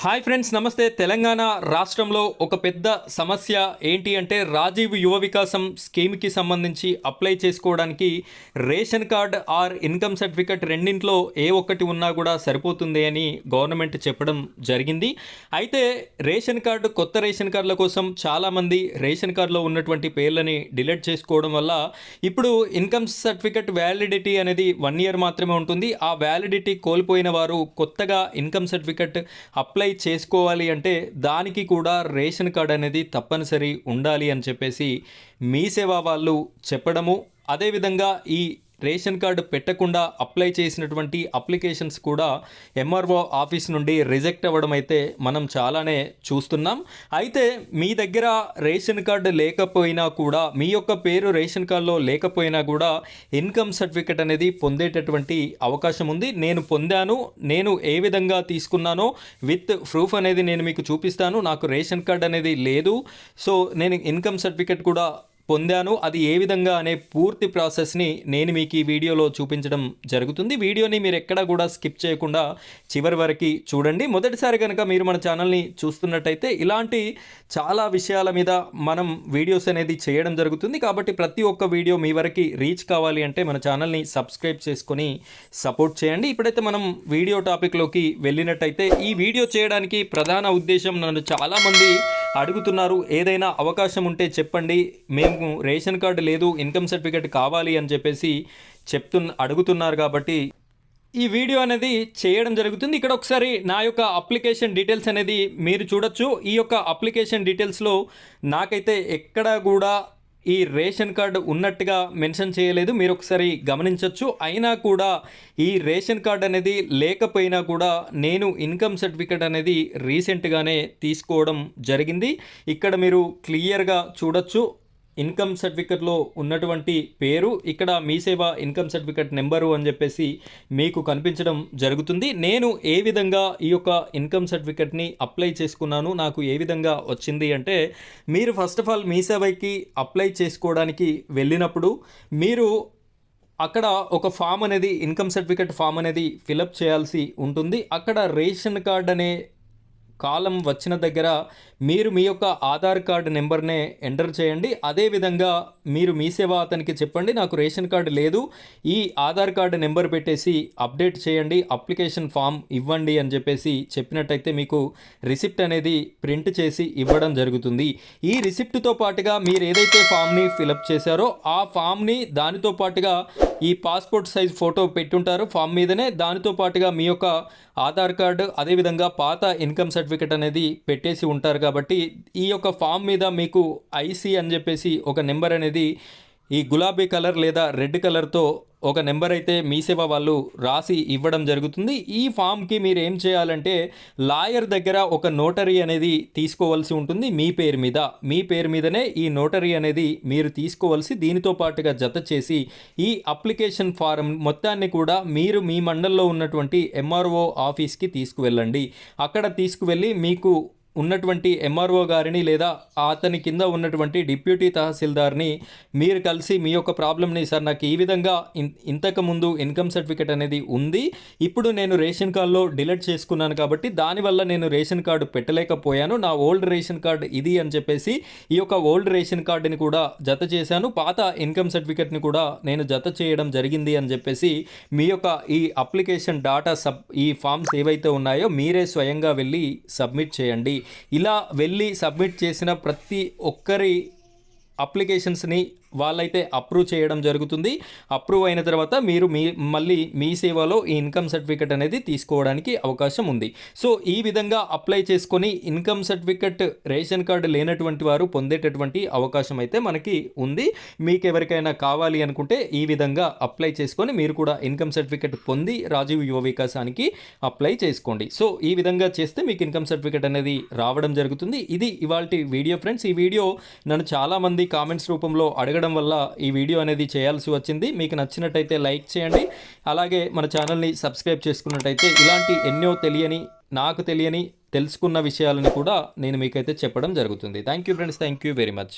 Hi friends, నమస్తే. తెలంగాణ రాష్ట్రంలో ఒక పెద్ద సమస్య ఏంటి అంటే రాజీవ్ యువ వికాసం స్కీమ్కి సంబంధించి అప్లై చేసుకోవడానికి ration card or income certificate రెండింట్లో ఏ ఒక్కటి ఉన్నా కూడా సరిపోతుంది అని గవర్నమెంట్ చెప్పడం జరిగింది. అయితే కొత్త రేషన్ కార్డుల కోసం చాలామంది రేషన్ కార్డులో ఉన్నటువంటి పేర్లని డిలీట్ చేసుకోవడం వల్ల ఇప్పుడు ఇన్కమ్ సర్టిఫికెట్ వ్యాలిడిటీ అనేది 1 year మాత్రమే ఉంటుంది. ఆ వ్యాలిడిటీ కోల్పోయిన వారు కొత్తగా ఇన్కమ్ సర్టిఫికెట్ అప్లై చేసుకోవాలి అంటే దానికి కూడా రేషన్ కార్డ్ అనేది తప్పనిసరి ఉండాలి అని చెప్పేసి మీ సేవ వాళ్ళు చెప్పడము, అదేవిధంగా ఈ రేషన్ కార్డు పెట్టకుండా అప్లై చేసినటువంటి అప్లికేషన్స్ కూడా ఎంఆర్ఓ ఆఫీస్ నుండి రిజెక్ట్ అవ్వడం అయితే మనం చాలానే చూస్తున్నాం. అయితే మీ దగ్గర రేషన్ కార్డు లేకపోయినా కూడా, మీ యొక్క పేరు రేషన్ కార్డులో లేకపోయినా కూడా ఇన్కమ్ సర్టిఫికెట్ అనేది పొందేటటువంటి అవకాశం ఉంది. నేను పొందాను, నేను ఏ విధంగా తీసుకున్నానో విత్ ప్రూఫ్ అనేది నేను మీకు చూపిస్తాను. నాకు రేషన్ కార్డు అనేది లేదు, సో నేను ఇన్కమ్ సర్టిఫికెట్ కూడా పొందాను. అది ఏ విధంగా అనే పూర్తి ప్రాసెస్ని నేను మీకు ఈ వీడియోలో చూపించడం జరుగుతుంది. వీడియోని మీరు ఎక్కడా కూడా స్కిప్ చేయకుండా చివరి వరకు చూడండి. మొదటిసారి కనుక మీరు మన ఛానల్ని చూస్తున్నట్టయితే ఇలాంటి చాలా విషయాల మీద మనం వీడియోస్ అనేది చేయడం జరుగుతుంది. కాబట్టి ప్రతి ఒక్క వీడియో మీ వరకు రీచ్ కావాలి అంటే మన ఛానల్ని సబ్స్క్రైబ్ చేసుకొని సపోర్ట్ చేయండి. ఇప్పుడైతే మనం వీడియో టాపిక్లోకి వెళ్ళినట్టయితే, ఈ వీడియో చేయడానికి ప్రధాన ఉద్దేశం, నన్ను చాలామంది అడుగుతున్నారు, ఏదైనా అవకాశం ఉంటే చెప్పండి, మేము రేషన్ కార్డు లేదు, ఇన్కమ్ సర్టిఫికేట్ కావాలి అని చెప్పేసి అడుగుతున్నారు. కాబట్టి ఈ వీడియో అనేది చేయడం జరుగుతుంది. ఇక్కడ ఒకసారి నా యొక్క అప్లికేషన్ డీటెయిల్స్ అనేది మీరు చూడొచ్చు. ఈ యొక్క అప్లికేషన్ డీటెయిల్స్లో నాకైతే ఎక్కడా కూడా ఈ రేషన్ కార్డు ఉన్నట్టుగా మెన్షన్ చేయలేదు, మీరు ఒకసారి గమనించవచ్చు. అయినా కూడా ఈ రేషన్ కార్డు అనేది లేకపోయినా కూడా నేను ఇన్కమ్ సర్టిఫికేట్ అనేది రీసెంట్గానే తీసుకోవడం జరిగింది. ఇక్కడ మీరు క్లియర్గా చూడొచ్చు ఇన్కమ్ సర్టిఫికెట్లో ఉన్నటువంటి పేరు, ఇక్కడ మీ సేవ ఇన్కమ్ సర్టిఫికెట్ నెంబరు అని చెప్పేసి మీకు కనిపించడం జరుగుతుంది. నేను ఏ విధంగా ఈ యొక్క ఇన్కమ్ సర్టిఫికెట్ని అప్లై చేసుకున్నాను, నాకు ఏ విధంగా వచ్చింది అంటే, మీరు ఫస్ట్ ఆఫ్ ఆల్ మీ సేవకి అప్లై చేసుకోవడానికి వెళ్ళినప్పుడు మీరు అక్కడ ఒక ఫామ్ అనేది, ఇన్కమ్ సర్టిఫికెట్ ఫామ్ అనేది ఫిలప్ చేయాల్సి ఉంటుంది. అక్కడ రేషన్ కార్డ్ అనే కాలం వచ్చిన దగ్గర మీరు మీ యొక్క ఆధార్ కార్డు నెంబర్నే ఎంటర్ చేయండి. అదేవిధంగా మీరు మీ సేవ అతనికి చెప్పండి, నాకు రేషన్ కార్డు లేదు, ఈ ఆధార్ కార్డు నెంబర్ పెట్టేసి అప్డేట్ చేయండి, అప్లికేషన్ ఫామ్ ఇవ్వండి అని చెప్పేసి చెప్పినట్టయితే మీకు రిసిప్ట్ అనేది ప్రింట్ చేసి ఇవ్వడం జరుగుతుంది. ఈ రిసిప్ట్తో పాటుగా మీరు ఏదైతే ఫామ్ని ఫిలప్ చేశారో ఆ ఫామ్ని, దానితో పాటుగా ఈ పాస్పోర్ట్ సైజ్ ఫోటో పెట్టుంటారు ఫామ్ మీదనే, దానితో పాటుగా మీ యొక్క ఆధార్ కార్డు, అదేవిధంగా పాత ఇన్కమ్ సర్టిఫికెట్ అనేది పెట్టేసి ఉంటారు. కాబట్టి ఈ యొక్క ఫామ్ మీద మీకు ఐసి అని చెప్పేసి ఒక నెంబర్ అనేది ఈ గులాబీ కలర్ లేదా రెడ్ కలర్తో ఒక నెంబర్ అయితే మీ సేవ వాళ్ళు రాసి ఇవ్వడం జరుగుతుంది. ఈ ఫామ్కి మీరు ఏం చేయాలంటే, లాయర్ దగ్గర ఒక నోటరీ అనేది తీసుకోవాల్సి ఉంటుంది. మీ పేరు మీదనే ఈ నోటరీ అనేది మీరు తీసుకోవాల్సి, దీనితో పాటుగా జత చేసి ఈ అప్లికేషన్ ఫారం మొత్తాన్ని కూడా మీరు మీ మండలంలో ఉన్నటువంటి ఎంఆర్ఓ ఆఫీస్కి తీసుకువెళ్ళండి. అక్కడ తీసుకువెళ్ళి మీకు ఉన్నటువంటి ఎంఆర్ఓ గారిని లేదా అతని కింద ఉన్నటువంటి డిప్యూటీ తహసీల్దార్ని మీరు కలిసి మీ యొక్క ప్రాబ్లమ్ని, సార్ నాకు ఈ విధంగా ఇంతకుముందు ఇన్కమ్ సర్టిఫికేట్ అనేది ఉంది, ఇప్పుడు నేను రేషన్ కార్డులో డిలీట్ చేసుకున్నాను కాబట్టి దానివల్ల నేను రేషన్ కార్డు పెట్టలేకపోయాను, నా ఓల్డ్ రేషన్ కార్డు ఇది అని చెప్పేసి ఈ యొక్క ఓల్డ్ రేషన్ కార్డుని కూడా జత చేశాను, పాత ఇన్కమ్ సర్టిఫికేట్ని కూడా నేను జత చేయడం జరిగింది అని చెప్పేసి మీ యొక్క ఈ అప్లికేషన్ డాటా ఈ ఫామ్స్ ఏవైతే ఉన్నాయో మీరే స్వయంగా వెళ్ళి సబ్మిట్ చేయండి. ఇలా వెళ్ళి సబ్మిట్ చేసిన ప్రతి ఒక్కరి అప్లికేషన్స్ని వాళ్ళైతే అప్రూవ్ చేయడం జరుగుతుంది. అప్రూవ్ అయిన తర్వాత మీరు మళ్ళీ మీ సేవలో ఈ ఇన్కమ్ సర్టిఫికెట్ అనేది తీసుకోవడానికి అవకాశం ఉంది. సో ఈ విధంగా అప్లై చేసుకొని ఇన్కమ్ సర్టిఫికెట్ రేషన్ కార్డు లేనటువంటి వారు పొందేటటువంటి అవకాశం అయితే మనకి ఉంది. మీకు ఎవరికైనా కావాలి అనుకుంటే ఈ విధంగా అప్లై చేసుకొని మీరు కూడా ఇన్కమ్ సర్టిఫికెట్ పొంది రాజీవ్ యువ వికాసానికి అప్లై చేసుకోండి. సో ఈ విధంగా చేస్తే మీకు ఇన్కమ్ సర్టిఫికెట్ అనేది రావడం జరుగుతుంది. ఇది ఇవాల్టి వీడియో ఫ్రెండ్స్. ఈ వీడియో నన్ను చాలామంది కామెంట్స్ రూపంలో అడగడం వల్ల ఈ వీడియో అనేది చేయాల్సి వచ్చింది. మీకు నచ్చినట్టయితే లైక్ చేయండి, అలాగే మన ఛానల్ని సబ్స్క్రైబ్ చేసుకున్నట్టయితే ఇలాంటి ఎన్నో నాకు తెలియని తెలుసుకున్న విషయాలను కూడా నేను మీకైతే చెప్పడం జరుగుతుంది. Thank you friends, thank you very much.